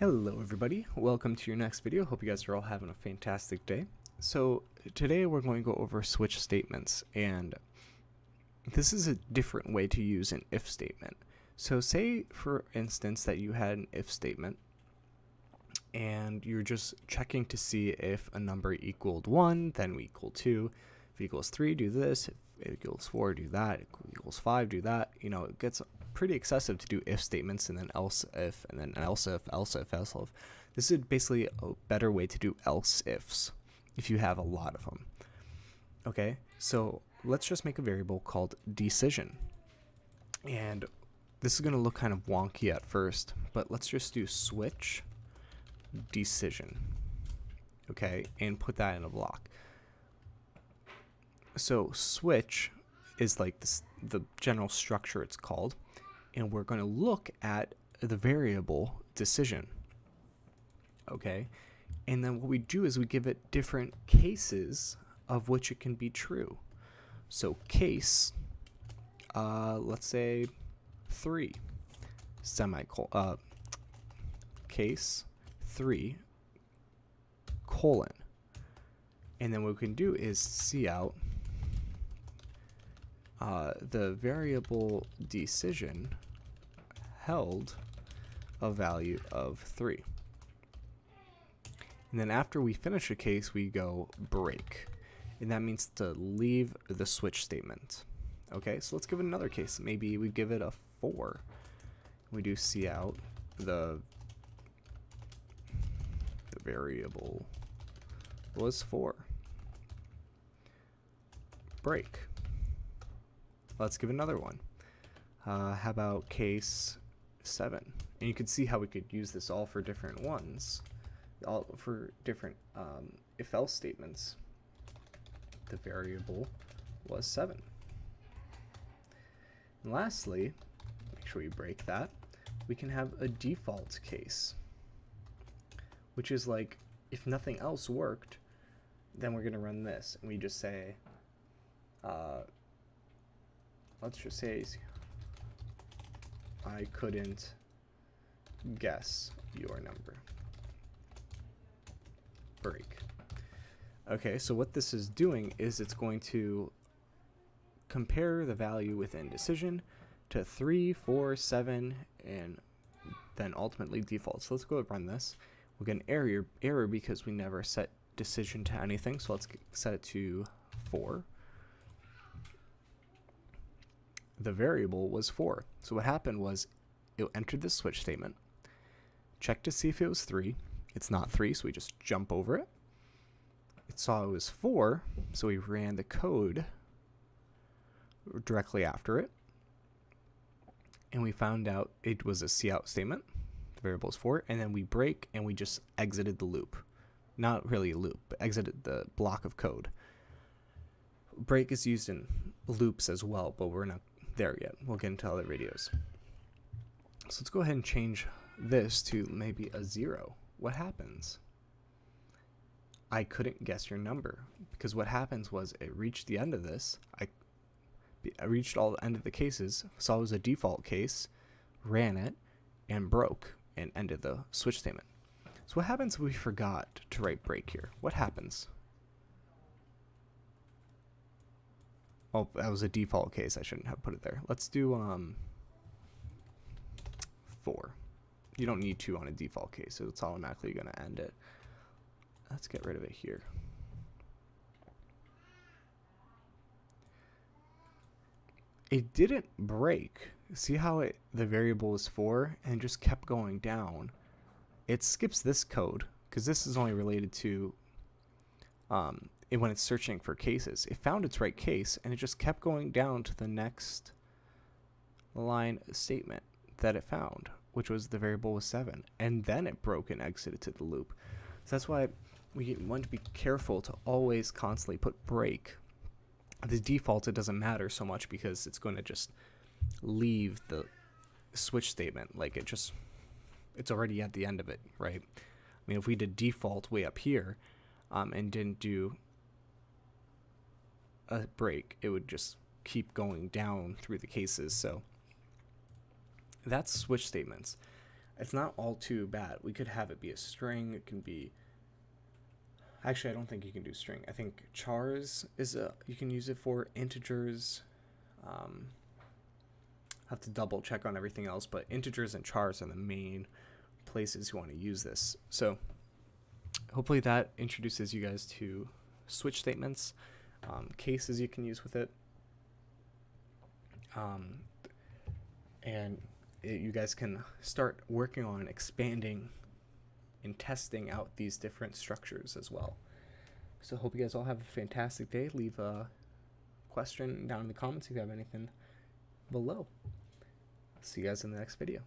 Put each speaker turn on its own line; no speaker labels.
Hello everybody, welcome to your next video. Hope you guys are all having a fantastic day. So today we're going to go over switch statements, and this is a different way to use an if statement. So say for instance that you had an if statement and you're just checking to see if a number equaled 1, then we equal 2. If it equals 3, do this. If it equals 4, do that. If it equals 5, do that. You know, it gets pretty excessive to do if statements and then else if and then else if, else if, else if. This is basically a better way to do else ifs if you have a lot of them. Okay, so let's just make a variable called decision. And this is going to look kind of wonky at first, but let's just do switch decision. Okay, and put that in a block. So switch is like this, the general structure it's called, and we're going to look at the variable decision. Okay, and then what we do is we give it different cases of which it can be true. So case, let's say 3, semicolon, case 3, colon. And then what we can do is see out the variable decision held a value of 3. And then after we finish a case, we go break. And that means to leave the switch statement. Okay, so let's give it another case. Maybe we give it a 4. We do see out the variable was 4. Break. Let's give another one. How about case 7? And you can see how we could use this all for different ones, all for different if-else statements. The variable was 7. And lastly, make sure we break that, we can have a default case, which is like if nothing else worked, then we're going to run this, and we just say, let's just say I couldn't guess your number. Break. Okay, so what this is doing is it's going to compare the value within decision to 3, 4, 7, and then ultimately default. So let's go and run this. We'll get an error because we never set decision to anything. So let's set it to 4. The variable was 4. So what happened was it entered the switch statement, checked to see if it was 3. It's not 3, so we just jump over it. It saw it was 4, so we ran the code directly after it, and we found out it was a cout statement. The variable is 4, and then we break and we just exited the loop. Not really a loop, but exited the block of code. Break is used in loops as well, but we're not there yet. We'll get into other videos. So let's go ahead and change this to maybe a 0. What happens? I couldn't guess your number, because what happens was it reached the end of this. I reached all the end of the cases, saw it was a default case, ran it, and broke, and ended the switch statement. So what happens if we forgot to write break here? What happens? Oh, that was a default case. I shouldn't have put it there. Let's do 4. You don't need 2 on a default case, so it's automatically going to end it. Let's get rid of it here. It didn't break. See how the variable is 4 and just kept going down. It skips this code because this is only related to when it's searching for cases. It found its right case and it just kept going down to the next line statement that it found, which was the variable was 7, and then it broke and exited to the loop. So that's why we want to be careful to always constantly put break. The default, it doesn't matter so much because it's going to just leave the switch statement like it's already at the end of it, right? I mean, if we did default way up here and didn't do a break, it would just keep going down through the cases. So that's switch statements. it's not all too bad. We could have it be a string. It can be, actually, I don't think you can do string. I think chars is you can use it for integers. Have to double check on everything else, but integers and chars are the main places you want to use this. So hopefully that introduces you guys to switch statements, cases you can use with it, and you guys can start working on expanding and testing out these different structures as well. So hope you guys all have a fantastic day. Leave a question down in the comments if you have anything below. See you guys in the next video.